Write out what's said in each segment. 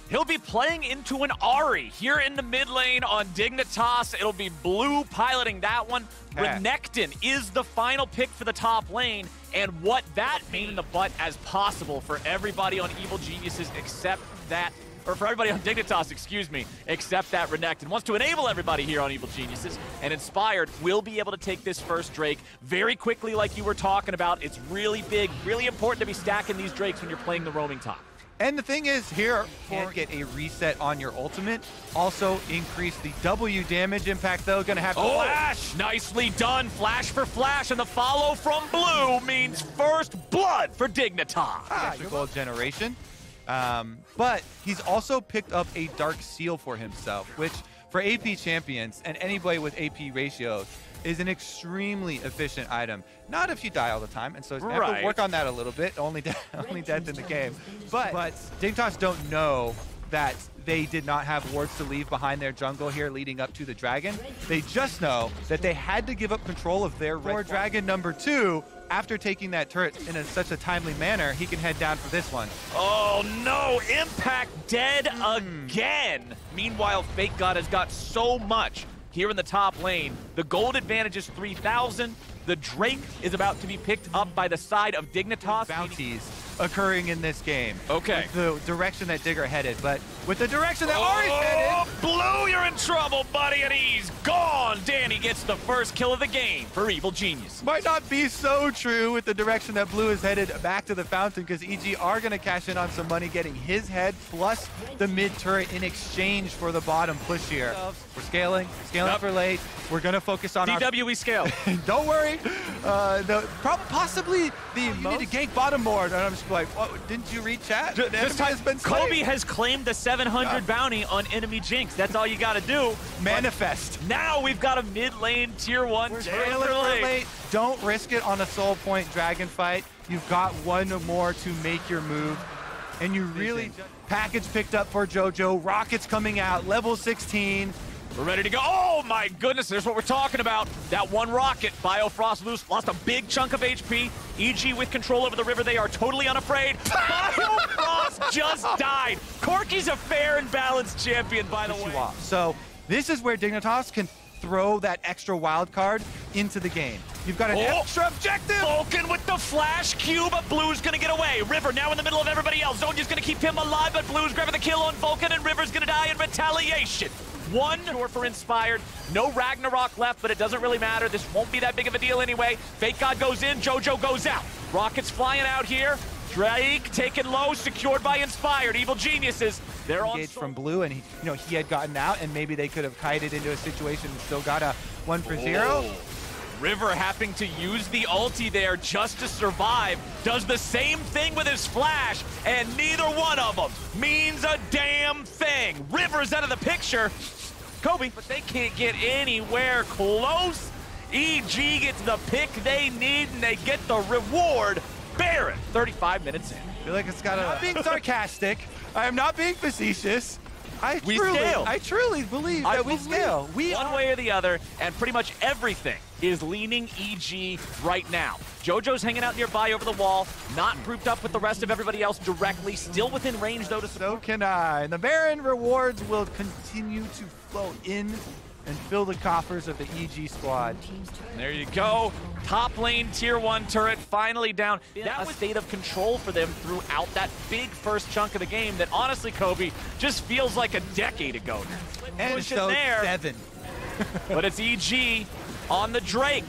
He'll be playing into an Ahri here in the mid lane on Dignitas. It'll be Blue piloting that one. Renekton is the final pick for the top lane, and what that pain in the butt as possible for everybody on Evil Geniuses except that, or for everybody on Dignitas, excuse me, except that Renekton wants to enable everybody here on Evil Geniuses, and Inspired will be able to take this first Drake very quickly like you were talking about. It's really big, really important to be stacking these Drakes when you're playing the roaming top. And the thing is, here, you get a reset on your ultimate. Also increase the W damage impact, though. Gonna have to flash! Nicely done. Flash for flash, and the follow from Blue means first blood for Dignitas. Electrical generation. But he's also picked up a Dark Seal for himself, which for AP champions and anybody with AP ratios is an extremely efficient item. Not if you die all the time, and so you have to work on that a little bit. Only death in the game. But Dignitas don't know that they did not have wards to leave behind their jungle here leading up to the dragon. They just know that they had to give up control of their red dragon number 2. After taking that turret in such a timely manner, he can head down for this one. Oh no, Impact dead again. Meanwhile, Fake God has got so much here in the top lane. The gold advantage is 3,000. The Drake is about to be picked up by the side of Dignitas. Bounties occurring in this game. Okay. With the direction that Digger headed, but with the direction that Ahri's headed. Blue, you're in trouble, buddy, and he's gone. Danny gets the first kill of the game for Evil Genius. Might not be so true with the direction that Blue is headed back to the fountain, because EG are going to cash in on some money, getting his head plus the mid turret in exchange for the bottom push here. We're scaling for late. We're going to focus on DWE scale. Don't worry. Possibly you need to gank bottom more. And I'm just like, what, didn't you read chat? This time, Kobe has claimed the 700 bounty on enemy Jinx. That's all you got to do. Manifest. But now we've got a mid lane tier 1. We're scaling for late. Don't risk it on a soul point dragon fight. You've got one more to make your move. And you really... Package picked up for JoJo. Rockets coming out. Level 16. We're ready to go. Oh my goodness, there's what we're talking about. That one rocket, Biofrost loose, lost a big chunk of HP. EG with control over the river, they are totally unafraid. Biofrost just died. Corky's a fair and balanced champion, by the way. So this is where Dignitas can throw that extra wild card into the game. You've got an extra objective. Vulcan with the flash Q, but Blue's gonna get away. River now in the middle of everybody else. Zonya's gonna keep him alive, but Blue's grabbing the kill on Vulcan, and River's gonna die in retaliation. One for Inspired. No Ragnarok left, but it doesn't really matter. This won't be that big of a deal anyway. Fake God goes in, JoJo goes out. Rockets flying out here. Drake taken low, secured by Inspired. Evil Geniuses. They're on from Blue, and he had gotten out, and maybe they could have kited into a situation and still got a 1 for 0. River having to use the ulti there just to survive. Does the same thing with his flash, and neither one of them means a damn thing. River's out of the picture. Kobe, but they can't get anywhere close. EG gets the pick they need, and they get the reward. Baron, 35 minutes in. I feel like it's got a... I'm not being sarcastic. I am not being facetious. I truly believe that we scale. One way or the other, and pretty much everything is leaning EG right now. JoJo's hanging out nearby over the wall, not grouped up with the rest of everybody else directly, still within range though to support. So can I. And the Baron rewards will continue to flow in and fill the coffers of the EG squad. There you go. Top lane tier 1 turret finally down. That was a state of control for them throughout that big first chunk of the game that honestly, Kobe, just feels like a decade ago now. And so there. 7. But it's EG on the Drake.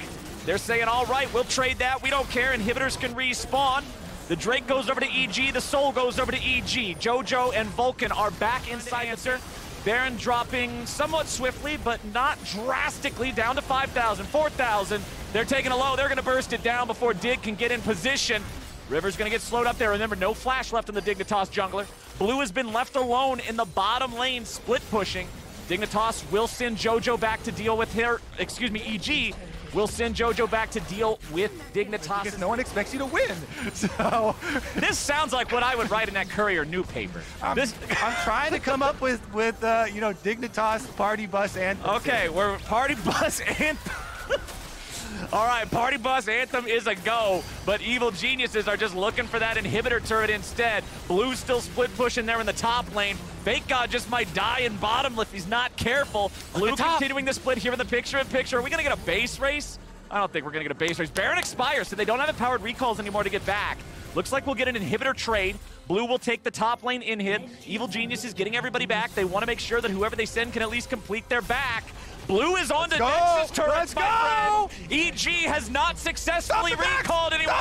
They're saying, all right, we'll trade that. We don't care. Inhibitors can respawn. The Drake goes over to EG. The Soul goes over to EG. JoJo and Vulcan are back inside answer. Baron dropping somewhat swiftly, but not drastically, down to 5,000, 4,000. They're taking a low. They're going to burst it down before Dig can get in position. River's going to get slowed up there. Remember, no flash left in the Dignitas jungler. Blue has been left alone in the bottom lane, split pushing. Dignitas will send JoJo back to deal with her, EG will send JoJo back to deal with Dignitas. Because no one expects you to win. So this sounds like what I would write in that Courier newspaper. I'm trying to come up with Dignitas party bus and okay, we're party bus and All right, Party Bus Anthem is a go, but Evil Geniuses are just looking for that inhibitor turret instead. Blue's still split pushing there in the top lane. Fake God just might die in bottom if he's not careful. Blue continuing the split here in the picture-in-picture. Are we going to get a base race? I don't think we're going to get a base race. Baron expires, so they don't have empowered recalls anymore to get back. Looks like we'll get an inhibitor trade. Blue will take the top lane in hit. Evil Genius is getting everybody back. They want to make sure that whoever they send can at least complete their back. Blue is on to Nexus turrets, my friend. EG has not successfully recalled anyone.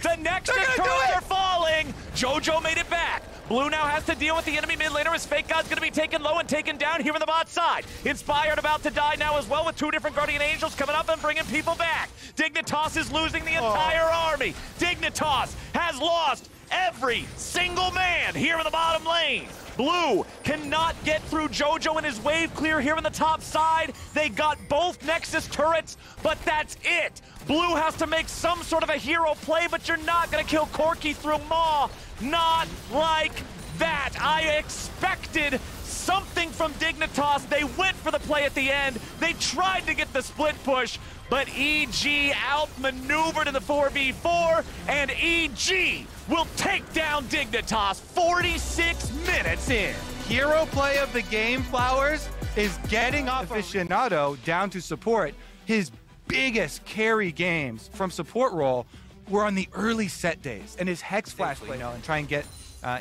The Nexus turrets are falling. JoJo made it back. Blue now has to deal with the enemy mid laner as Fake God's going to be taken low and taken down here on the bot side. Inspired about to die now as well with 2 different Guardian Angels coming up and bringing people back. Dignitas is losing the entire army. Dignitas has lost every single man here in the bottom lane. Blue cannot get through JoJo and his wave clear here on the top side. They got both Nexus turrets, but that's it. Blue has to make some sort of a hero play, but you're not going to kill Corki through Maw. Not like that. I expected something from Dignitas. They went for the play at the end. They tried to get the split push, but EG outmaneuvered in the 4v4, and EG will take down Dignitas 46 minutes in. Hero play of the game, Flowers, is getting off aficionado down to support. His biggest carry games from support role were on the early set days, and his Hex Flash play and try and get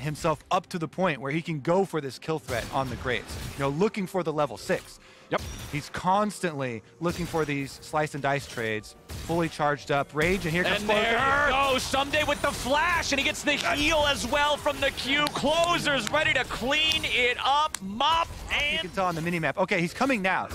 himself up to the point where he can go for this kill threat on the Graves, looking for the level 6. Yep. He's constantly looking for these slice and dice trades, fully charged up. Rage, and here comes Closer. There he goes, Someday with the flash, and he gets the heal as well from the Q. Closer's ready to clean it up, mop, and... You can tell on the minimap. Okay, he's coming now.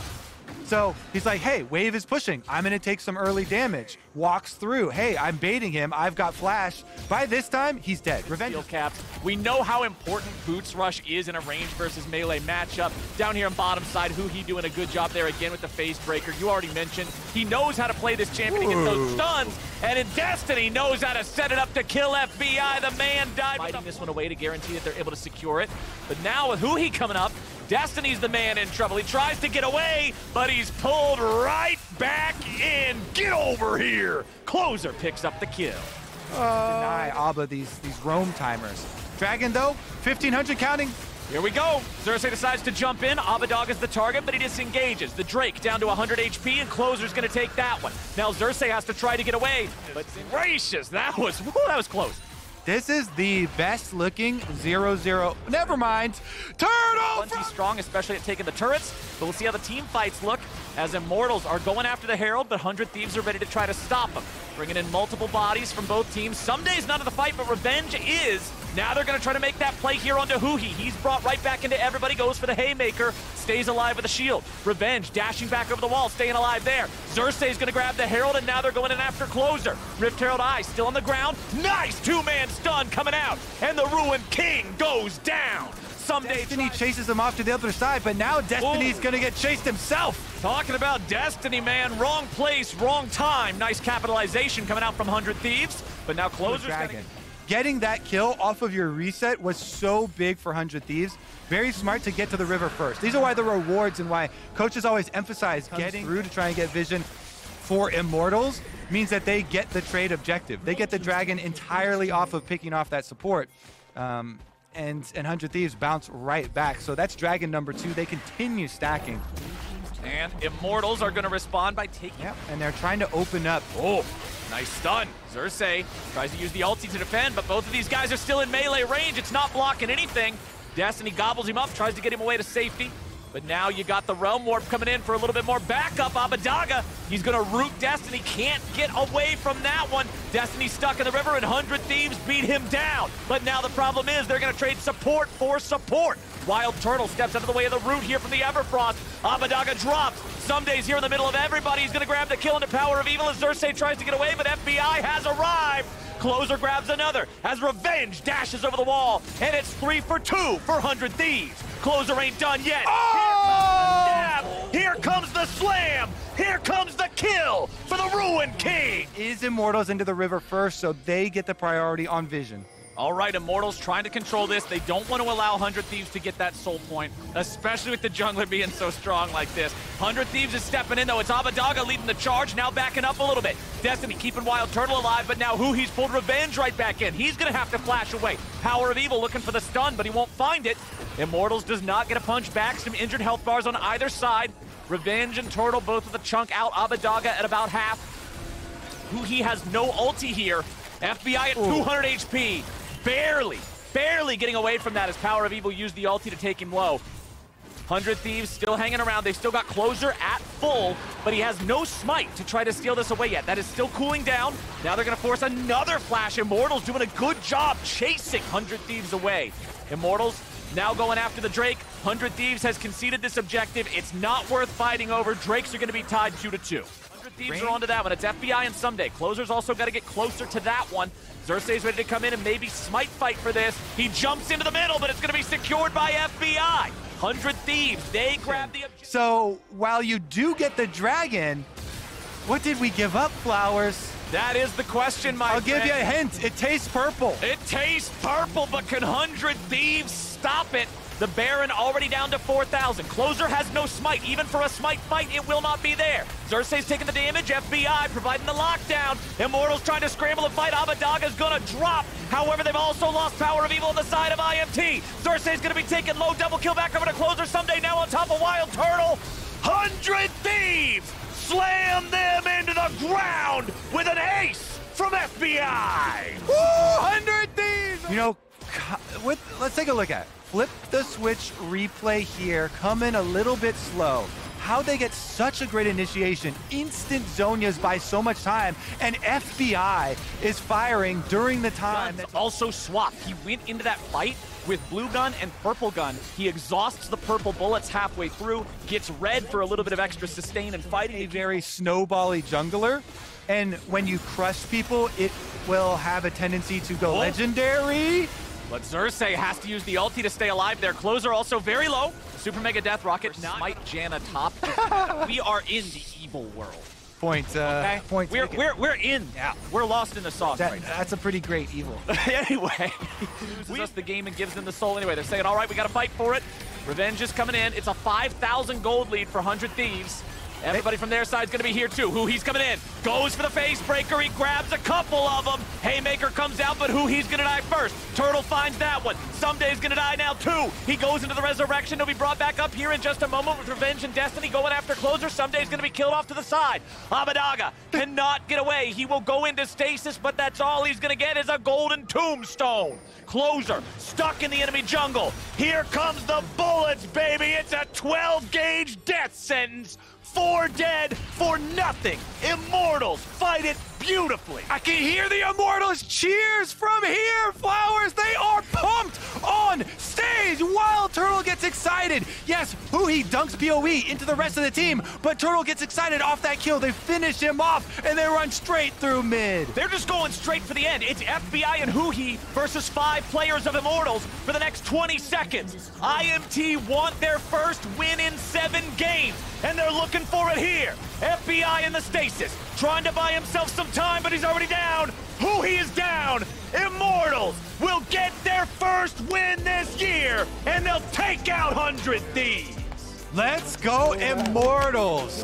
So he's like, hey, wave is pushing. I'm going to take some early damage. Walks through. Hey, I'm baiting him. I've got flash. By this time, he's dead. Revenge. Caps. We know how important Boots Rush is in a range versus melee matchup. Down here on bottom side, Huhi doing a good job there again with the phase breaker. You already mentioned he knows how to play this champion. He gets those stuns. And in Destiny, knows how to set it up to kill FBI. The man died. Fighting this one away to guarantee that they're able to secure it. But now with Huhi coming up, Destiny's the man in trouble. He tries to get away, but he's pulled right back in. Get over here. Closer picks up the kill. Deny Abba these roam timers. Dragon, though, 1,500 counting. Here we go. Xerxes decides to jump in. Abadog is the target, but he disengages. The Drake down to 100 HP, and Closer's going to take that one. Now Xerxes has to try to get away, but gracious, that was close. This is the best looking 0-0. Never mind. Turtle! He's strong, especially at taking the turrets, but we'll see how the team fights look as Immortals are going after the Herald, but 100 Thieves are ready to try to stop them. Bringing in multiple bodies from both teams. Someday's not in the fight, but Revenge is. Now they're going to try to make that play here onto Huhi. He's brought right back into everybody, goes for the Haymaker, stays alive with a shield. Revenge dashing back over the wall, staying alive there. Xerxes going to grab the Herald, and now they're going in after Closer. Rift Herald Eye still on the ground. Nice two-man stun coming out, and the Ruined King goes down. Destiny chases him off to the other side, but now Destiny's going to get chased himself. Talking about Destiny, man. Wrong place, wrong time. Nice capitalization coming out from 100 Thieves, but now Closer's going to... Getting that kill off of your reset was so big for 100 Thieves. Very smart to get to the river first. These are why the rewards and why coaches always emphasize getting through to try and get vision for Immortals means that they get the trade objective. They get the dragon entirely off of picking off that support. And 100 Thieves bounce right back. So that's dragon number 2. They continue stacking. And Immortals are going to respond by taking... Yep, and they're trying to open up. Oh, nice stun. Xerxes tries to use the ulti to defend, but both of these guys are still in melee range. It's not blocking anything. Destiny gobbles him up, tries to get him away to safety. But now you got the Realm Warp coming in for a little bit more backup. Abadaga, he's going to root Destiny. Can't get away from that one. Destiny stuck in the river, and 100 Thieves beat him down. But now the problem is they're going to trade support for support. Wild Turtle steps out of the way of the root here from the Everfrost. Abadaga drops. Someday's here in the middle of everybody. He's going to grab the kill into Power of Evil as Xerxes tries to get away, but FBI has arrived. Closer grabs another as Revenge dashes over the wall, and it's 3 for 2 for 100 Thieves. Closer ain't done yet. Oh! Here comes the slam. Here comes the kill for the Ruined King. Is Immortals into the river first, so they get the priority on vision. All right, Immortals trying to control this. They don't want to allow 100 Thieves to get that soul point, especially with the jungler being so strong like this. 100 Thieves is stepping in, though. It's Abadaga leading the charge, now backing up a little bit. Destiny keeping Wild Turtle alive, but now he's pulled Revenge right back in. He's going to have to flash away. Power of Evil looking for the stun, but he won't find it. Immortals does not get a punch back. Some injured health bars on either side. Revenge and Turtle both with a chunk out. Abadaga at about half. He has no ulti here. FBI at 200 HP. Barely getting away from that as Power of Evil used the ulti to take him low. 100 Thieves still hanging around. They've still got Closer at full, but he has no smite to try to steal this away yet. That is still cooling down. Now they're going to force another flash. Immortals doing a good job chasing 100 Thieves away. Immortals now going after the Drake. 100 Thieves has conceded this objective. It's not worth fighting over. Drakes are going to be tied 2-2. 100 Thieves are onto that one. It's FBI and Someday. Closer's also got to get closer to that one. Xerxes ready to come in and maybe smite fight for this. He jumps into the middle, but it's going to be secured by FBI. 100 Thieves, they grab the objective. So while you do get the dragon, what did we give up, Flowers? That is the question, my friend. I'll give you a hint. It tastes purple. It tastes purple, but can 100 Thieves stop it? The Baron already down to 4,000. Closer has no smite. Even for a smite fight, it will not be there. Xerxes taking the damage. FBI providing the lockdown. Immortals trying to scramble and fight. Abadaga's gonna drop. However, they've also lost Power of Evil on the side of IMT. Xerxes gonna be taken low. Double kill back over to Closer. Someday now on top of Wild Turtle. 100 Thieves slam them into the ground with an ace from FBI. Woo! 100 Thieves! You know, let's take a look at it. Flip the switch replay here, come in a little bit slow. How they get such a great initiation, instant Zonias by so much time, and FBI is firing during the time. That's also swapped. He went into that fight with blue gun and purple gun. He exhausts the purple bullets halfway through, gets red for a little bit of extra sustain and fighting. A very snowbally jungler, and when you crush people, it will have a tendency to go legendary. But Xerxes has to use the ulti to stay alive there. Closer also very low. Super Mega Death Rocket, smite Janna top. We are in the evil world. Point, okay? Point. We're in. Yeah. We're lost in the sauce right now. That's a pretty great evil. Anyway, he loses us the game and gives them the soul anyway. They're saying, all right, we got to fight for it. Revenge is coming in. It's a 5,000 gold lead for 100 Thieves. Everybody from their side is going to be here too. He's coming in. Goes for the face breaker. He grabs a couple of them. Haymaker comes out, but he's going to die first. Turtle finds that one. Someday's going to die now too. He goes into the resurrection. He'll be brought back up here in just a moment with Revenge and Destiny going after Closer. Someday's going to be killed off to the side. Abadaga cannot get away. He will go into stasis, but that's all he's going to get is a golden tombstone. Closer stuck in the enemy jungle. Here comes the bullets, baby. It's a 12-gauge death sentence. 4 dead for nothing. Immortals fight it beautifully. I can hear the Immortals cheers from here, Flowers. They are pumped on stage. Wild Turtle gets excited. Yes, he dunks PoE into the rest of the team, but Turtle gets excited off that kill. They finish him off, and they run straight through mid. They're just going straight for the end. It's FBI and Huhi versus 5 players of Immortals for the next 20 seconds. IMT want their first win in 7 games, and they're looking for it here. FBI in the stasis, trying to buy himself some time, but he's already down. Huhi is down. Immortals will get their first win this year, and they'll take out 100 Thieves. Let's go, Immortals.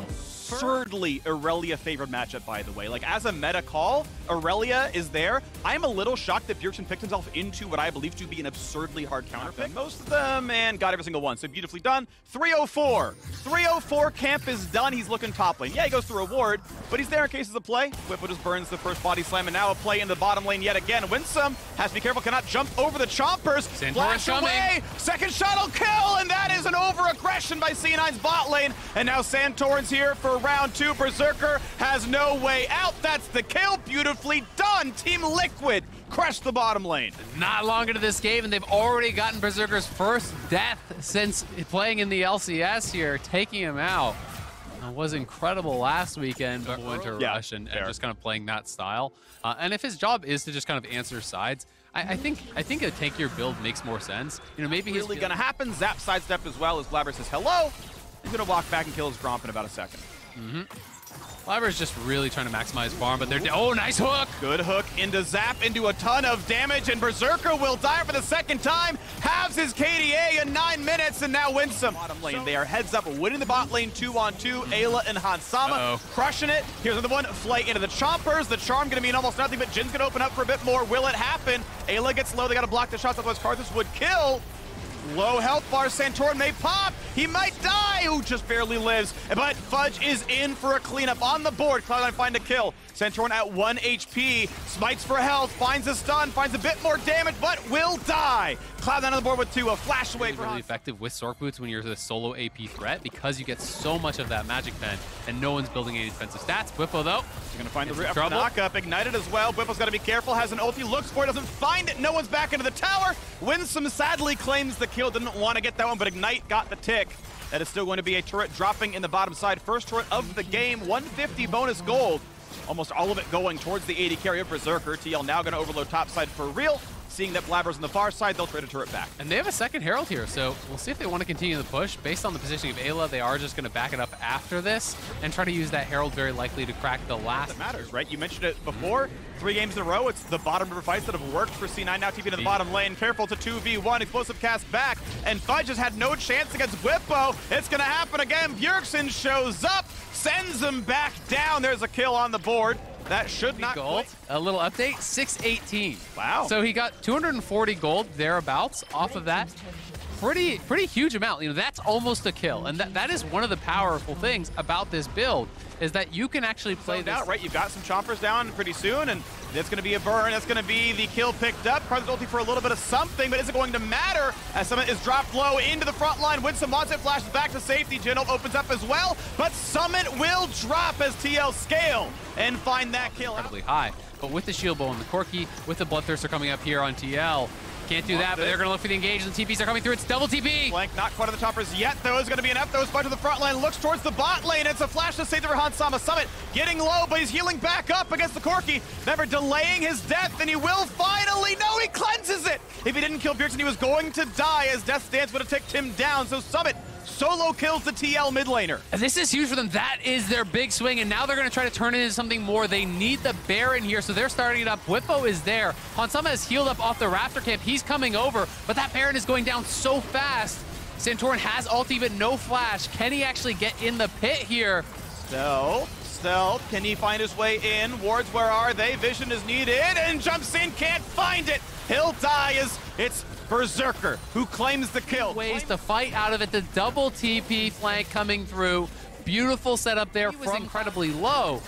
Absurdly Aurelia favored matchup, by the way. Like, as a meta call, Aurelia is there. I'm a little shocked that Bjergsen picked himself into what I believe to be an absurdly hard counter pick. Most of them, and got every single one. So beautifully done. 304. 304 camp is done. He's looking top lane. Yeah, he goes through a ward, but he's there in cases of play. Whippo just burns the first body slam, and now a play in the bottom lane yet again. Winsome has to be careful, cannot jump over the chompers. Flash away. Second shot will kill, and that is an over-aggression by C9's bot lane. And now Santorin's here for round 2. Berserker has no way out. That's the kill. Beautifully done. Team Liquid crushed the bottom lane. Not long into this game, and they've already gotten Berserker's first death since playing in the LCS here, taking him out. It was incredible last weekend, but Winter Rush and just kind of playing that style. And if his job is to just kind of answer sides, I think a tankier build makes more sense. You know, maybe really gonna happen. Zap sidestep as well as Blabber says hello. He's gonna walk back and kill his Gromp in about a second. Blabber's just really trying to maximize farm, but they're... Oh, nice hook! Good hook into Zap, into a ton of damage, and Berserker will die for the second time. Halves his KDA in 9 minutes, and now wins some. Bottom lane, they are heads up, winning the bot lane 2-on-2. Ayla and Hansama crushing it. Here's another one, Flay into the Chompers. The Charm gonna mean almost nothing, but Jin's gonna open up for a bit more. Will it happen? Ayla gets low, they gotta block the shots, otherwise Karthus would kill. Low health bar, Santorin may pop. He might die. Ooh, just barely lives. But Fudge is in for a cleanup on the board. Cloud9 find a kill. Santorin at 1 HP. Smites for health. Finds a stun. Finds a bit more damage, but will die. Cloud9 on the board with 2. A flash away for really effective with Sork Boots when you're the solo AP threat because you get so much of that magic pen and no one's building any defensive stats. Bwipo, though, he's gonna find the knock-up. Ignited as well. Bwipo's gotta be careful. Has an ulti. Looks for it. Doesn't find it. No one's back into the tower. Winsome sadly claims the kill. Didn't want to get that one, but Ignite got the tick. That is still going to be a turret dropping in the bottom side. First turret of the game. 150 bonus gold. Almost all of it going towards the 80 carry of Berserker. TL now going to overload top side for real. Seeing that Blabber's on the far side, they'll trade a turret back. And they have a second Herald here, so we'll see if they want to continue the push. Based on the positioning of Ayla, they are just going to back it up after this and try to use that Herald very likely to crack the last. That matters, right? You mentioned it before. 3 games in a row, it's the bottom river fights that have worked for C9. Now TP to the bottom lane. Careful to 2v1. Explosive cast back. And Fudge has had no chance against Bwipo. It's going to happen again. Bjergsen shows up, sends him back down. There's a kill on the board. That should not gold. A little update, 618. Wow. So he got 240 gold thereabouts off of that. Pretty huge amount. You know, that's almost a kill. And that is one of the powerful things about this build is that you can actually play this out, right? You've got some chompers down pretty soon, and that's going to be a burn. That's going to be the kill picked up. Karthus ulti for a little bit of something, but is it going to matter as Summit is dropped low into the front line? Winsome wants it, flashes back to safety. Jin opens up as well, but Summit will drop as TL scale and find that kill. Incredibly high, but with the shield bow and the Corki, with the Bloodthirster coming up here on TL, can't do that, but they're going to look for the engage, and the TPs are coming through. It's double TP. Flank, not quite on the choppers yet, though. Is going to be enough, though. Spuds to the front line, looks towards the bot lane. It's a flash to save the Hansama. Summit getting low, but he's healing back up against the Corki. Never delaying his death, and he will finally. No, he cleanses it. If he didn't kill Bjergsen, he was going to die as Death's Dance would have ticked him down. So Summit solo kills the TL mid laner. And this is huge for them. That is their big swing, and now they're going to try to turn it into something more. They need the Baron here, so they're starting it up. Bwipo is there. Hansama has healed up off the Raptor camp. He's coming over, but that Baron is going down so fast. Santorin has ulti, but no flash. Can he actually get in the pit here? Stealth. Can he find his way in? Wards, where are they? Vision is needed, and jumps in, can't find it. He'll die as it's Berserker who claims the kill. Ways to fight out of it. The double TP flank coming through. Beautiful setup there from incredibly low.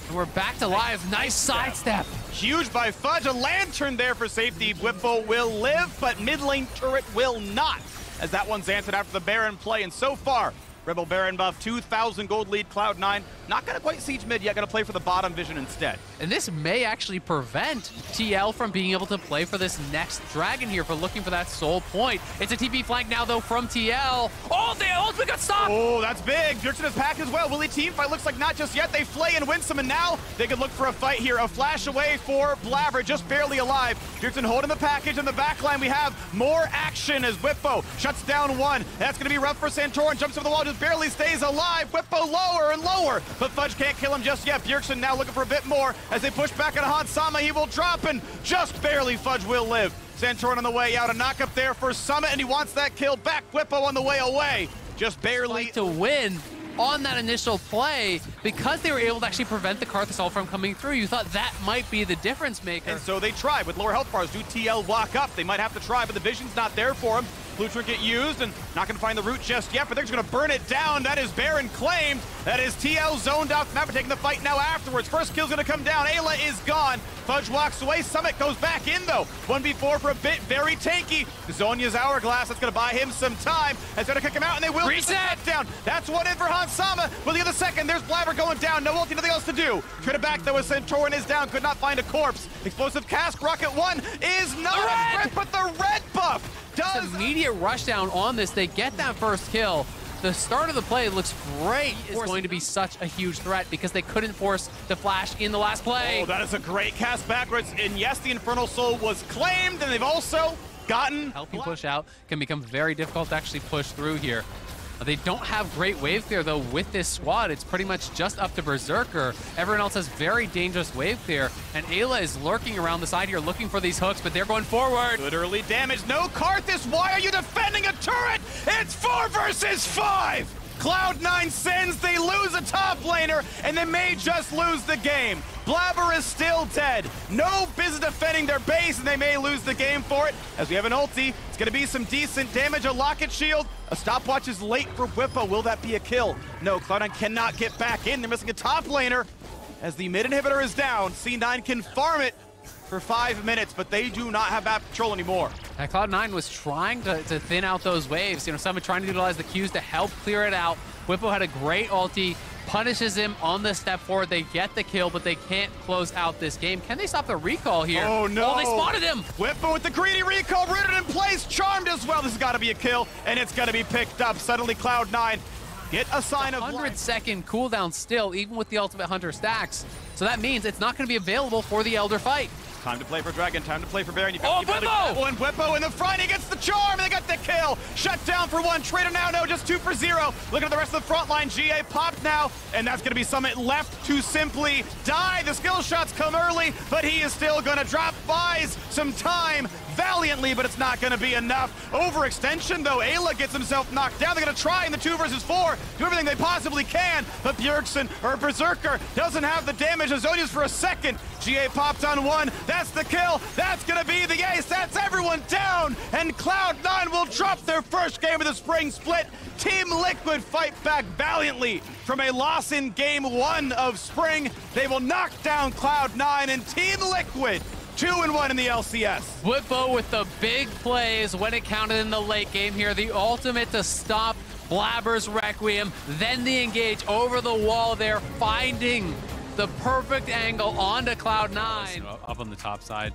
And we're back to live. Nice sidestep. Huge by Fudge. A lantern there for safety. Bwipo will live, but mid lane turret will not, as that one's answered after the Baron play. And so far, Rebel Baron buff, 2,000 gold lead, Cloud9. Not going to quite siege mid yet, going to play for the bottom vision instead. And this may actually prevent TL from being able to play for this next dragon here, for looking for that soul point. It's a TP flank now, though, from TL. Oh, the ultimate got stopped! Oh, that's big. Bjergsen is packed as well. Will he team fight? Looks like not just yet. They flay and Winsome, and now they can look for a fight here. A flash away for Blabber, just barely alive. Bjergsen holding the package. In the backline, we have more action as Bwipo shuts down one. That's going to be rough for Santorin. Jumps over the wall, just barely stays alive. Bwipo lower and lower, but Fudge can't kill him just yet. Bjergsen now looking for a bit more as they push back on Hansama. He will drop, and just barely Fudge will live. Santorin on the way out. A knock up there for Summit, and he wants that kill back. Bwipo on the way away. Just barely to win on that initial play because they were able to actually prevent the Karthus ult from coming through. You thought that might be the difference maker. And so they try with lower health bars. Do TL walk up? They might have to try, but the vision's not there for him. Blue Trinket used, and not going to find the root just yet, but they're just going to burn it down. That is Baron claimed. That is TL zoned out. Mapper taking the fight now afterwards. First kill's going to come down. Ayla is gone. Fudge walks away. Summit goes back in, though. 1v4 for a bit. Very tanky. Zonya's Hourglass. That's going to buy him some time. That's going to kick him out, and they will reset down. That's one in for Hansama. Will he get the second? There's Blabber going down. No ulti, nothing else to do. Trade it back, though, as Santorin is down. Could not find a corpse. Explosive cast. Rocket 1 is not a threat, but the red buff does. Immediate rush down on this. They get that first kill. The start of the play looks great. It's going to be such a huge threat because they couldn't force the flash in the last play. Oh, that is a great cast backwards. And yes, the Infernal Soul was claimed, and they've also gotten helping push out. Can become very difficult to actually push through here. They don't have great wave clear, though, with this squad. It's pretty much just up to Berserker. Everyone else has very dangerous wave clear, and Ayla is lurking around the side here looking for these hooks, but they're going forward. Good early damage. No Karthus, why are you defending a turret? It's 4 versus 5! Cloud9 sends, they lose a top laner, and they may just lose the game. Blabber is still dead. No business defending their base, and they may lose the game for it. As we have an ulti, it's gonna be some decent damage, a locket shield. A stopwatch is late for Whippo. Will that be a kill? No, Cloud9 cannot get back in. They're missing a top laner. As the mid inhibitor is down, C9 can farm it for 5 minutes, but they do not have map control anymore. Cloud9 was trying to thin out those waves. You know, someone trying to utilize the Qs to help clear it out. Whippo had a great ulti, punishes him on the step forward. They get the kill, but they can't close out this game. Can they stop the recall here? Oh, no. Oh, they spotted him. Whippo with the greedy recall, rooted in place, charmed as well. This has got to be a kill, and it's going to be picked up. Suddenly, Cloud9 get a sign of 100-second cooldown still, even with the Ultimate Hunter stacks. So that means it's not going to be available for the Elder fight. Time to play for Dragon, time to play for Baron. Whippo! And Whippo in the front, he gets the charm, and they got the kill. Shut down for 1, Trader now, no, just 2 for 0. Look at the rest of the front line, GA popped now, and that's gonna be Summit left to simply die. The skill shots come early, but he is still gonna drop, buys some time valiantly, but it's not gonna be enough. Overextension though, Ayla gets himself knocked down. They're gonna try in the 2 versus 4, do everything they possibly can, but Bjergsen, or Berserker, doesn't have the damage. Azonius for a second. GA popped on 1, that's the kill, that's gonna be the ace, that's everyone down, and Cloud9 will drop their first game of the spring split. Team Liquid fight back valiantly from a loss in game 1 of spring. They will knock down Cloud9, and Team Liquid 2-1 in the LCS. Whippo with the big plays when it counted in the late game here. The ultimate to stop Blabber's Requiem, then the engage over the wall there, finding the perfect angle onto Cloud9. Up on the top side,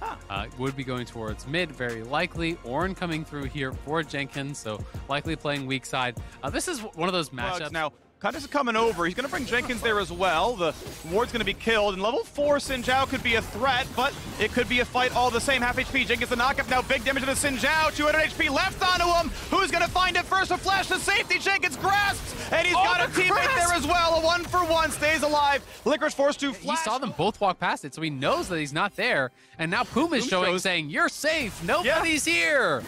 would be going towards mid, very likely. Ornn coming through here for Jenkins, so likely playing weak side. This is one of those matchups. Now, Karthus is coming over. He's going to bring Jenkins there as well. The ward's going to be killed. And level 4 Xin Zhao could be a threat, but it could be a fight all the same. Half HP. Jenkins the knockup. Now big damage to the Xin Zhao. 200 HP left onto him. Who's going to find it first? A flash to safety. Jenkins grasps, and he's got a teammate there as well. A 1-for-1 stays alive. Licorice forced to flash. He saw them both walk past it, so he knows that he's not there. And now Puma is showing, saying, "You're safe. Nobody's here."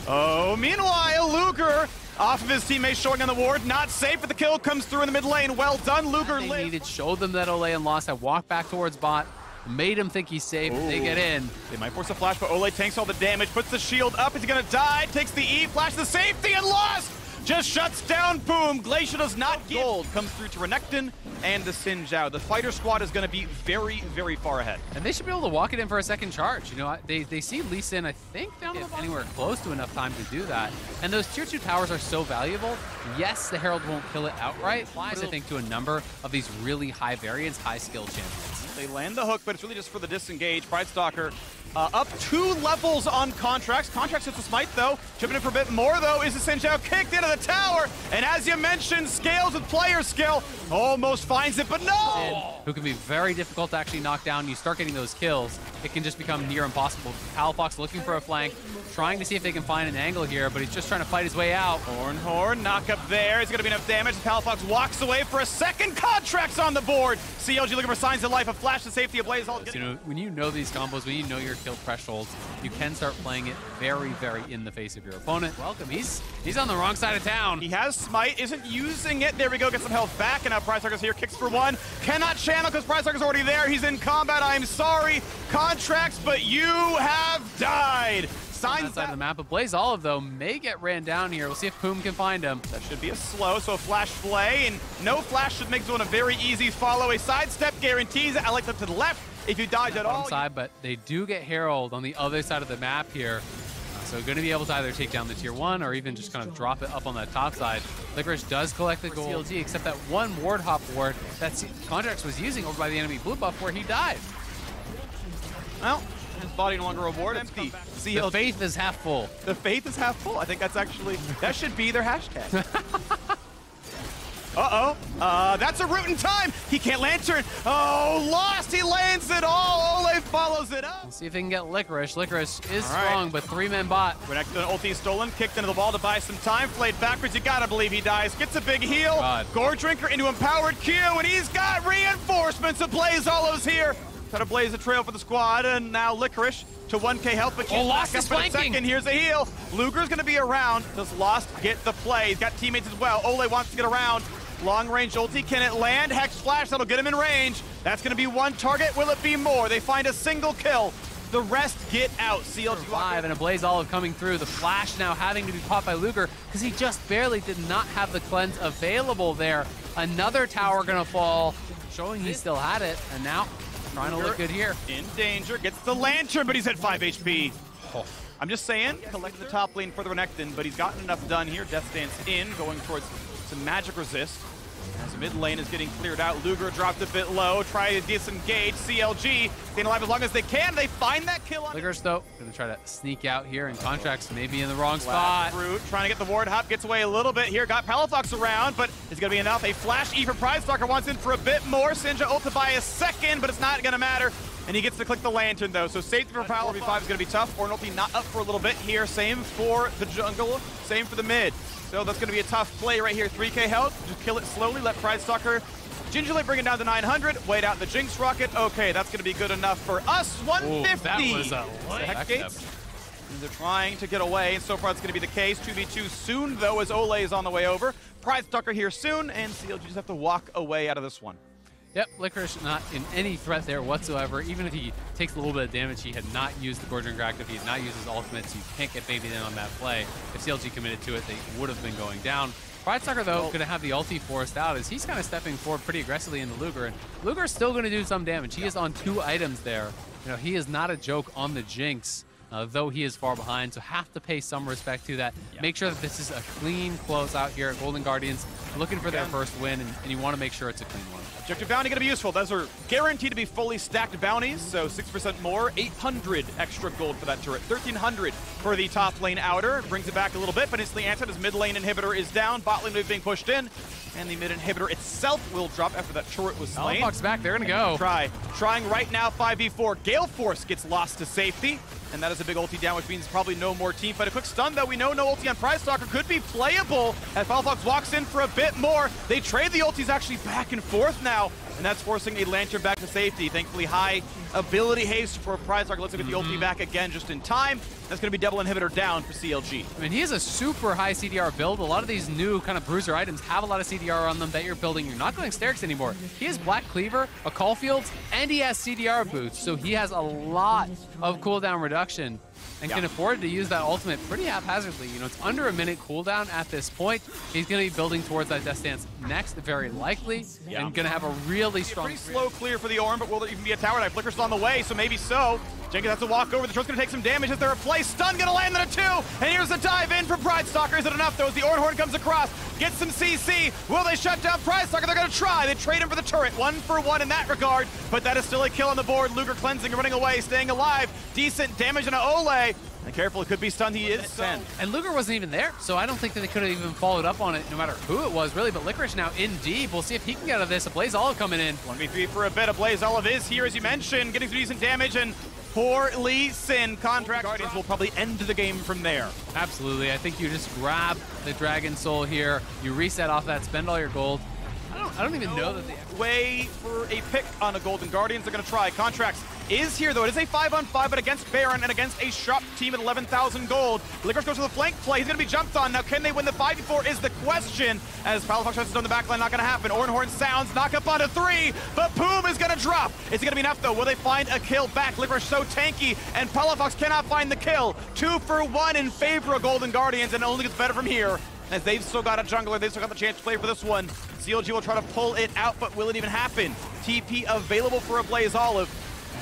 Oh, meanwhile, Luger off of his teammate showing on the ward, not safe, but the kill comes through in the mid lane. Well done, Luger. They needed, showed them that Olay and Lost have walked back towards bot, made him think he's safe. Ooh. They get in. They might force a flash, but Olay tanks all the damage, puts the shield up. Is he gonna die? Takes the E, flash the safety, and Lost just shuts down Boom. Glacier does not get gold. Comes through to Renekton and the Xin Zhao. The fighter squad is going to be very, very far ahead. And they should be able to walk it in for a second charge. You know, they see Lee Sin, I think, down anywhere close to enough time to do that. And those tier 2 towers are so valuable. Yes, the Herald won't kill it outright. Applies, I think, to a number of these really high variance, high skill champions. They land the hook, but it's really just for the disengage. Pride Stalker up 2 levels on Contracts. Contracts hits the smite, though. Chipping in for a bit more, though, is the Xin Zhao kicked into the tower. And as you mentioned, scales with player skill. Almost finds it, but no! Who can be very difficult to actually knock down. You start getting those kills, it can just become near impossible. Palafox looking for a flank, trying to see if they can find an angle here, but he's just trying to fight his way out. Horn, knock up there. It's going to be enough damage. Palafox walks away for a second. Contracts on the board. CLG looking for signs of life. A flash to safety. A blaze. You know, when you know these combos, when you know your kill thresholds, you can start playing it very, very in the face of your opponent. Welcome. He's on the wrong side of town. He has smite, isn't using it. There we go. Get some health back, and now Pride Stalker's here. Kicks for 1. Cannot channel because Pride Stalker's already there. He's in combat. I'm sorry, Contracts, but you have died. Signs outside of the map, but Blaze Olive, though, may get ran down here. We'll see if Poom can find him. That should be a slow, so a flash flay, and no flash should make this one a very easy follow. A sidestep guarantees it. I like them to the left if you dodge at all. Side, but they do get Herald on the other side of the map here. So going to be able to either take down the tier 1 or even just kind of drop it up on that top side. Licorice does collect the gold, CLG, except that one ward hop ward that Contracts was using over by the enemy blue buff where he died. Well, his body no longer reward empty. The faith is half full. The faith is half full. I think that's actually, that should be their hashtag. That's a root in time. He can't lantern. Oh, lost. He lands it all. Ole follows it up. Let's see if they can get Licorice. Licorice is strong, but 3-man bot. Renekton ulti stolen, kicked into the wall to buy some time, flayed backwards. You gotta believe he dies. Gets a big heal. Gore Drinker into empowered Q, and he's got reinforcements. BlazeOllo's here. Try to blaze a trail for the squad, and now Licorice to 1K health, but can't Lost back is up in a flanking. second. Here's a heal. Luger's gonna be around. Does Lost get the play? He's got teammates as well. Ole wants to get around. Long range ulti, can it land? Hex Flash, that'll get him in range. That's gonna be one target. Will it be more? They find a single kill. The rest get out. CLG 5 and a BlazeOllive coming through. The flash now having to be caught by Luger because he just barely did not have the cleanse available there. Another tower gonna fall, showing he still had it, and now trying to look good here. In danger, gets the lantern, but he's at 5 HP. I'm just saying, collected the top lane for the Renekton, but he's gotten enough done here. Death Dance in, going towards some magic resist. As the mid lane is getting cleared out, Luger dropped a bit low, try to disengage. CLG staying alive as long as they can. They find that kill on Licorice, though, gonna try to sneak out here, and Contracts maybe in the wrong spot. Root, trying to get the ward hop, gets away a little bit here. Got Palafox around, but it's gonna be enough. A flash E for Pridestalker wants in for a bit more. Sinja ult to buy a second, but it's not gonna matter. And he gets to click the lantern though, so safety for Palafox 5 is gonna be tough. Or ulti not up for a little bit here. Same for the jungle, same for the mid. So that's going to be a tough play right here. 3K health, just kill it slowly, let Pridestalker gingerly bring it down to 900, wait out the Jinx rocket. Okay, that's going to be good enough for us. 150! Ooh, that was a Hex gates. And they're trying to get away, and so far it's going to be the case. 2v2 soon, though, as Ole is on the way over. Pridestalker here soon, and CLG just have to walk away out of this one. Yep, Licorice not in any threat there whatsoever. Even if he takes a little bit of damage, he had not used the Gore Drinker active, he had not used his ultimate, so you can't get baited in on that play. If CLG committed to it, they would have been going down. Pridestalker, though, going to have the ulti forced out as he's kind of stepping forward pretty aggressively into Luger. And Luger's still going to do some damage. He is on 2 items there. You know, he is not a joke on the Jinx. Though he is far behind, so have to pay some respect to that. Make sure that this is a clean closeout here at Golden Guardians, looking for their first win, and you want to make sure it's a clean one. Objective bounty going to be useful. Those are guaranteed to be fully stacked bounties, so 6% more, 800 extra gold for that turret, 1,300 for the top lane outer. Brings it back a little bit, but instantly answered as mid lane inhibitor is down, bot lane wave being pushed in, and the mid inhibitor itself will drop after that turret was slain. Palafox back, they're going to go. Trying right now, 5v4. Gale Force gets lost to safety. And that is a big ulti down, which means probably no more team fight. A quick stun, though. We know no ulti on Pridestalker could be playable as Palafox walks in for a bit more. They trade the ultis actually back and forth now, and that's forcing a lantern back to safety. Thankfully, high ability haste for Pridestalker. Let's get the ulti back again just in time. That's going to be double inhibitor down for CLG. I mean, he has a super high CDR build. A lot of these new kind of bruiser items have a lot of CDR on them that you're building. You're not going Sterix anymore. He has Black Cleaver, a Caulfield, and he has CDR boots. So he has a lot of cooldown reduction and can afford to use that ultimate pretty haphazardly. You know, it's under a minute cooldown at this point. He's going to be building towards that Death Stance next, very likely, and going to have a really strong... Pretty slow clear for the Ornn, but will there even be a tower dive? Flicker's on the way, so maybe so. Jenkins has to walk over. The turret's going to take some damage. Is there a play? Stun going to land on a 2, and here's the dive in for Pridestalker. Is it enough, though, as the Ornn Horn comes across? Gets some CC. Will they shut down Pridestalker? They're going to try. They trade him for the turret. 1 for 1 in that regard, but that is still a kill on the board. Luger cleansing, running away, staying alive. Decent damage on Ole. And careful, it could be stunned. He is 10. And Luger wasn't even there, so I don't think that they could have even followed up on it, no matter who it was, really. But Licorice now in deep. We'll see if he can get out of this. A BlazeOllive coming in. 1v3 for a bit. A BlazeOllive is here, as you mentioned, getting some decent damage, and poor Lee Sin. Contract Guardians will probably end the game from there. Absolutely. I think you just grab the Dragon Soul here. You reset off that, spend all your gold. I don't even know that they... Way for a pick on the Golden Guardians. They're going to try. Contracts is here, though. It is a 5-on-5, but against Baron and against a Shrub team at 11,000 gold. Licorice goes for the flank play. He's going to be jumped on. Now, can they win the 5v4 is the question, as Palafox tries to stone the backline. Not going to happen. Ornn Horn sounds. Knock up onto 3, but Boom is going to drop. Is it going to be enough, though? Will they find a kill back? Licorice so tanky, and Palafox cannot find the kill. 2 for 1 in favor of Golden Guardians, and it only gets better from here, as they've still got a jungler. They've still got the chance to play for this one. CLG will try to pull it out, but will it even happen? TP available for a BlazeOllive.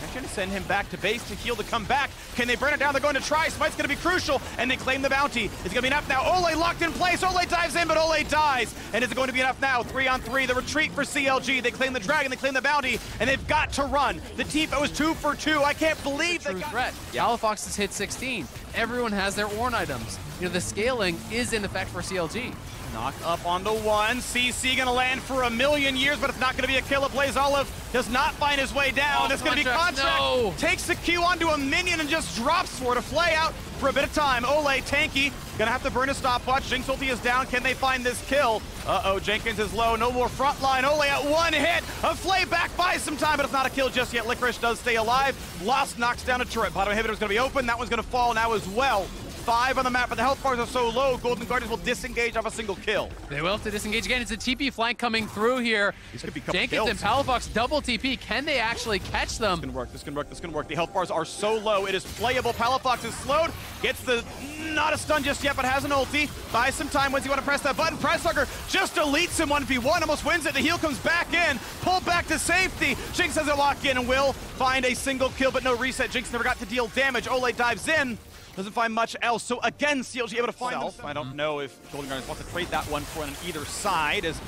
They're trying to send him back to base to heal to come back. Can they burn it down? They're going to try. Smite's going to be crucial, and they claim the bounty. Is it going to be enough now? Ole locked in place. Ole dives in, but Ole dies. And is it going to be enough now? 3-on-3. The retreat for CLG. They claim the dragon. They claim the bounty, and they've got to run. The Tifa was 2 for 2. I can't believe they got... threat. Palafox has hit 16. everyone has their Ornn items. You know, the scaling is in effect for CLG. Knock up on the one. CC gonna land for a million years, but it's not gonna be a kill. Blazeolive does not find his way down. It's gonna be Contract. No. Takes the Q onto a minion and just drops for it. A flay out for a bit of time. Ole, tanky, gonna have to burn a stopwatch. Jinx ulti is down. Can they find this kill? Uh-oh, Jenkins is low. No more frontline. Ole at one hit. A flay back by some time, but it's not a kill just yet. Licorice does stay alive. Lost knocks down a turret. Bottom inhibitor's gonna be open. That one's gonna fall now as well. 5 on the map, but the health bars are so low, Golden Guardians will disengage off a single kill. They will have to disengage again. It's a TP flank coming through here. These could be couple Jenkins kills. and Palafox double TP. Can they actually catch them? This can work, this can work, this can work. The health bars are so low, it is playable. Palafox is slowed, gets the, not a stun just yet, but has an ulti. Buys some time, once you want to press that button. Pressucker just deletes him 1v1, almost wins it. The heal comes back in, pulled back to safety. Jinx has a lock in and will find a single kill, but no reset. Jinx never got to deal damage. Ole dives in. Doesn't find much else. So again, CLG able to find himself. I don't know if Golden Guardians want to trade that one for on either side, as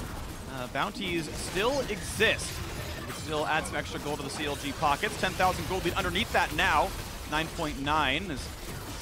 bounties still exist. We could still add some extra gold to the CLG pockets. 10,000 gold lead underneath that now. 9.9 as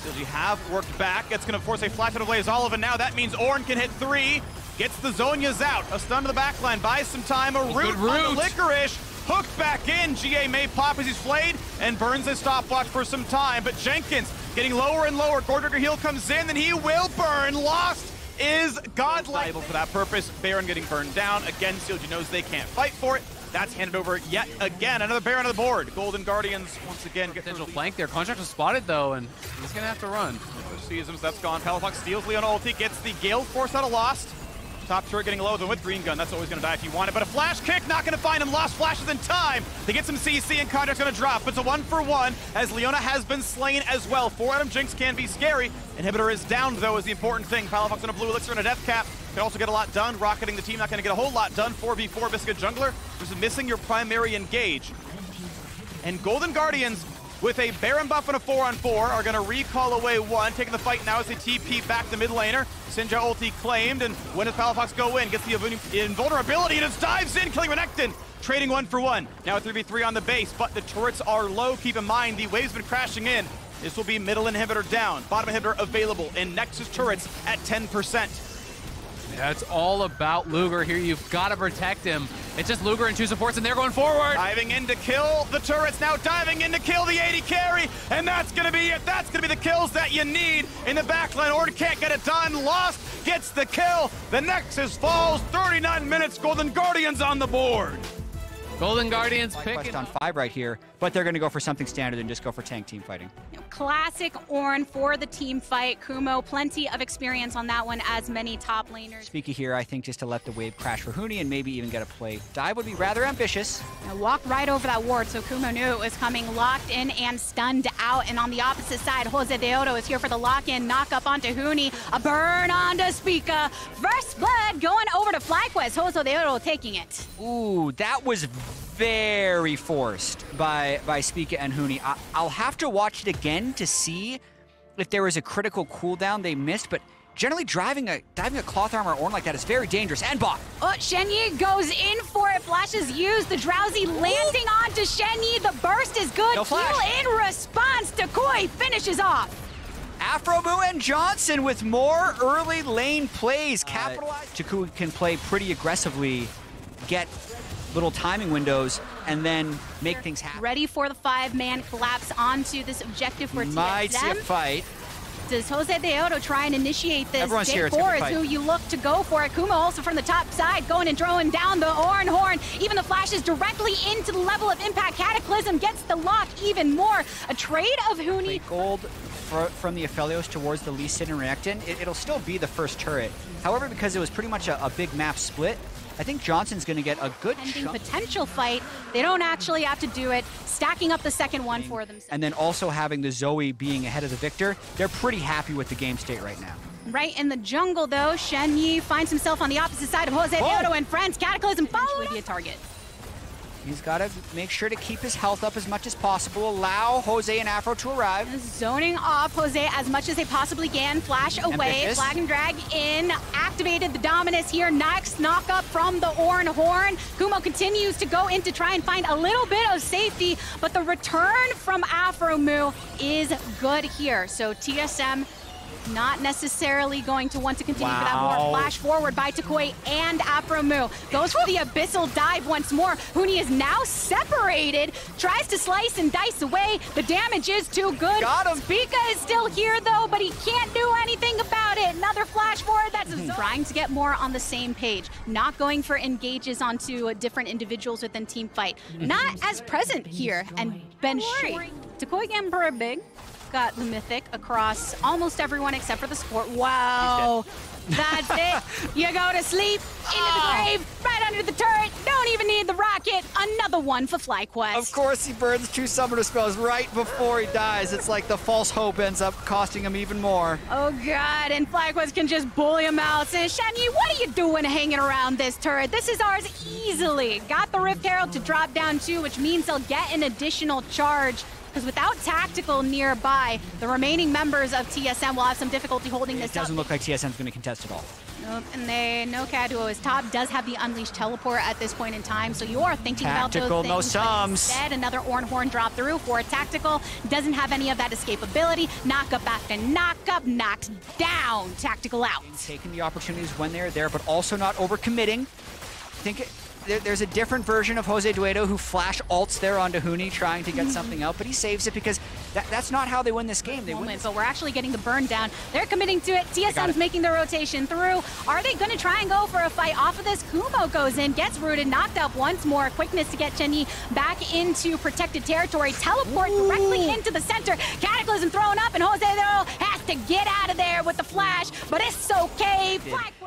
CLG have worked back. It's going to force a flash out of Blazeolive, and now that means Ornn can hit 3. Gets the Zhonya's out. A stun to the backline. Buys some time. A root on the Licorice. Hooked back in. GA may pop as he's flayed and burns his stopwatch for some time. But Jenkins getting lower and lower. Gordrigger heal comes in and he will burn. Lost is godlike. Able for that purpose. Baron getting burned down. Again, CLG knows they can't fight for it. That's handed over yet again. Another Baron on the board. Golden Guardians once again get potential flank there. Contract was spotted though, and he's gonna have to run. Sees him, so that's gone. Palafox steals Leon ulti, gets the Gale Force out of Lost. Top turret getting low, though with Green Gun, that's always going to die if you want it. But a flash kick, not going to find him. Lost flashes in time. They get some CC and Contract's going to drop. It's a 1-for-1 as Leona has been slain as well. 4 Adam Jinx can be scary. Inhibitor is down, though, is the important thing. Palafox on a blue elixir and a death cap. Can also get a lot done. Rocketing the team, not going to get a whole lot done. 4v4 Biscuit Jungler. Just missing your primary engage. And Golden Guardians, with a Baron buff and a 4-on-4, are going to recall away 1. Taking the fight now as they TP back the mid laner. Sinja ulti claimed, and when does Palafox go in? Gets the invulnerability and just dives in, killing Renekton. Trading 1-for-1. Now a 3v3 on the base, but the turrets are low. Keep in mind, the wave's been crashing in. This will be middle inhibitor down, bottom inhibitor available, and Nexus turrets at 10%. Yeah, it's all about Luger here. You've got to protect him. It's just Luger and 2 supports, and they're going forward. Diving in to kill the turrets, now diving in to kill the 80 carry, and that's going to be it. That's going to be the kills that you need in the backline. Ornn can't get it done. Lost gets the kill. The Nexus falls. 39 minutes. Golden Guardians on the board. Golden Guardians picking on 5 right here, but they're going to go for something standard and just go for tank team fighting. Classic Ornn for the team fight. Kumo, plenty of experience on that one, as many top laners. Speaky here, I think just to let the wave crash for Huni and maybe even get a play dive would be rather ambitious. Now walk right over that ward, so Kumo knew it was coming, locked in and stunned out. And on the opposite side, Jose Deodo is here for the lock-in, knock up onto Huni, a burn onto Spica. First blood going over to FlyQuest. Jose Deodo taking it. Ooh, that was very forced by Spica and Huni. I'll have to watch it again to see if there was a critical cooldown they missed, but generally diving a cloth armor Ornn like that is very dangerous. And bot. Oh, Shenyi goes in for it. Flash is used. The Drowsy landing onto Shenyi. The burst is good. No flash. Heal in response. Takui finishes off. Afrobu and Johnson with more early lane plays. Capitalize. Takui can play pretty aggressively, get little timing windows, and then make things happen. Ready for the 5-man collapse onto this objective for TXM. Might see a fight. Does Jose Deodo try and initiate this? Everyone's here. It's J4 is who you look to go for it. Kumo also from the top side, going and throwing down the Ornn horn. Even the flashes directly into the level of impact. Cataclysm gets the lock even more. A trade of Huni. Gold from the Aphelios towards the Lee Sin and Renekton. It'll still be the first turret. However, because it was pretty much a big map split, I think Johnson's going to get a good potential fight. They don't actually have to do it. Stacking up the second one for themselves. And then also having the Zoe being ahead of the Victor, they're pretty happy with the game state right now. Right in the jungle, though, Shenyi finds himself on the opposite side of Jose Deodo and friends. Cataclysm followed be a target. He's got to make sure to keep his health up as much as possible, allow Jose and Afro to arrive. Zoning off Jose as much as they possibly can. Flash away, Ambitious. flag and drag in. Activated the dominus here. Next knock up from the Oran Horn. Kumo continues to go in to try and find a little bit of safety, but the return from Afro Mu is good here. So TSM not necessarily going to want to continue for that more flash forward by Takoi and Afro Mu. Goes for the abyssal dive once more. Huni is now separated, tries to slice and dice away. The damage is too good. Got him. Pika is still here though, but he can't do anything about it. Another flash forward, that's trying to get more on the same page. Not going for engages onto different individuals within team fight. Not as present here. And Ben Shori. Takoi Emperor Big got the mythic across almost everyone except for the support. Wow. That's it. You go to sleep, into the grave, right under the turret. Don't even need the rocket. Another one for FlyQuest. Of course, he burns 2 summoner spells right before he dies. It's like the false hope ends up costing him even more. Oh, God. And FlyQuest can just bully him out. Saying, Shenyi, what are you doing hanging around this turret? This is ours easily. Got the Rift Herald to drop down, too, which means they'll get an additional charge. Because without Tactical nearby, the remaining members of TSM will have some difficulty holding this up. It doesn't look like TSM's going to contest at all. Nope, and they know Kaduo is top, does have the Unleashed Teleport at this point in time, so you are thinking Tactical, about those no things. sums. Instead, another Oran Horn drop through for Tactical. Doesn't have any of that escapability. Knock up after knock up, knocked down. Tactical out. Taking the opportunities when they're there, but also not overcommitting. There's a different version of Jose Dueto who flash ults there onto Huni trying to get something out, but he saves it because that's not how they win this game. They win this. But we're actually getting the burn down. They're committing to it. TSM's making their rotation through. Are they going to try and go for a fight off of this? Kumo goes in, gets rooted, knocked up once more. Quickness to get Chenyi back into protected territory. Teleport directly into the center. Cataclysm thrown up, and Jose Dueto has to get out of there with the flash, but it's okay.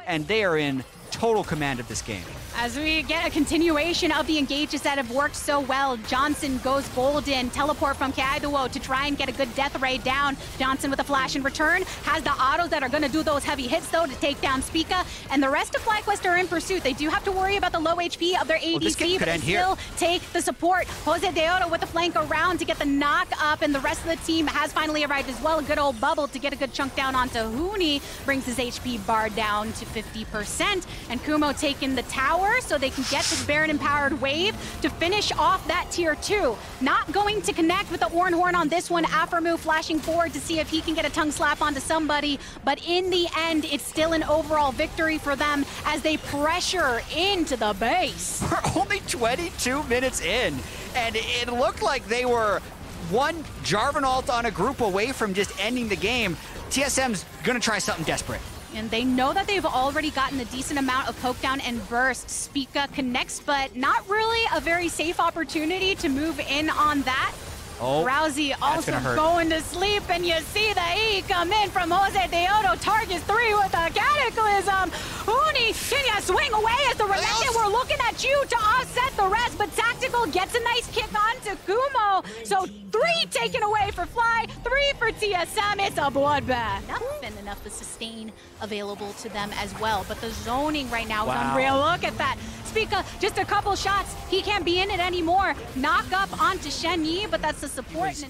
And they are in total command of this game. As we get a continuation of the engages that have worked so well, Johnson goes golden. Teleport from Kaduo to try and get a good death ray down. Johnson with a flash in return. Has the autos that are going to do those heavy hits, though, to take down Spica. And the rest of FlyQuest are in pursuit. They do have to worry about the low HP of their ADC, but they still take the support. Jose Deoto with the flank around to get the knock up, and the rest of the team has finally arrived as well. A good old bubble to get a good chunk down onto Huni. Brings his HP bar down to 50%. And Kumo taking the tower, so they can get this Baron-empowered wave to finish off that tier 2. Not going to connect with the Oran Horn on this one. Aframu flashing forward to see if he can get a tongue slap onto somebody, but in the end, it's still an overall victory for them as they pressure into the base. We're only 22 minutes in, and it looked like they were one Jarvan ult on a group away from just ending the game. TSM's gonna try something desperate. And they know that they've already gotten a decent amount of poke down and burst. Spica connects, but not really a very safe opportunity to move in on that. Oh, Rousey also going to sleep, and you see the E come in from Jose Deoto. Targets 3 with a Cataclysm. Huni, can you swing away as the Relented? We're looking at you to offset the rest, but Tactical gets a nice kick onto Kumo. So 3 taken away for Fly, 3 for TSM. It's a bloodbath. Nothing enough to sustain available to them as well, but the zoning right now is unreal. Look at that. Spica, just a couple shots. He can't be in it anymore. Knock up onto Shenyi, but that's the support.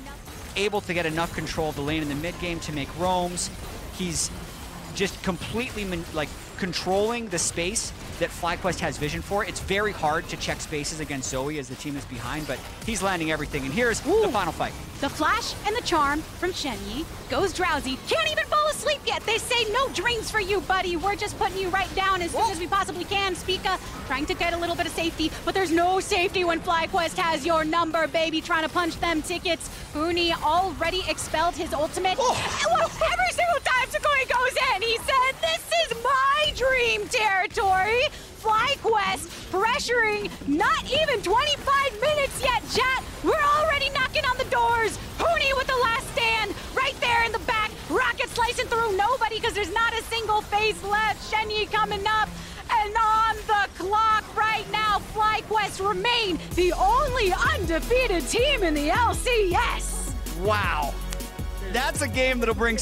Able to get enough control of the lane in the mid game to make roams. He's just completely controlling the space that FlyQuest has vision for. It's very hard to check spaces against Zoe as the team is behind, but he's landing everything. And here's the final fight. The flash and the charm from Shenyi goes Drowsy. Can't even fall asleep yet. They say no dreams for you, buddy. We're just putting you right down as soon as we possibly can. Spica trying to get a little bit of safety, but there's no safety when FlyQuest has your number, baby. Trying to punch them tickets. Huni already expelled his ultimate. Every single time Takoi goes in, he said, "This is my dream territory." FlyQuest pressuring, not even 25 minutes yet, chat. We're already knocking on the doors. Huni with the last stand right there in the back. Rocket slicing through nobody because there's not a single face left. Shenyi coming up. And on the clock right now, FlyQuest remain the only undefeated team in the LCS. Wow. That's a game that'll bring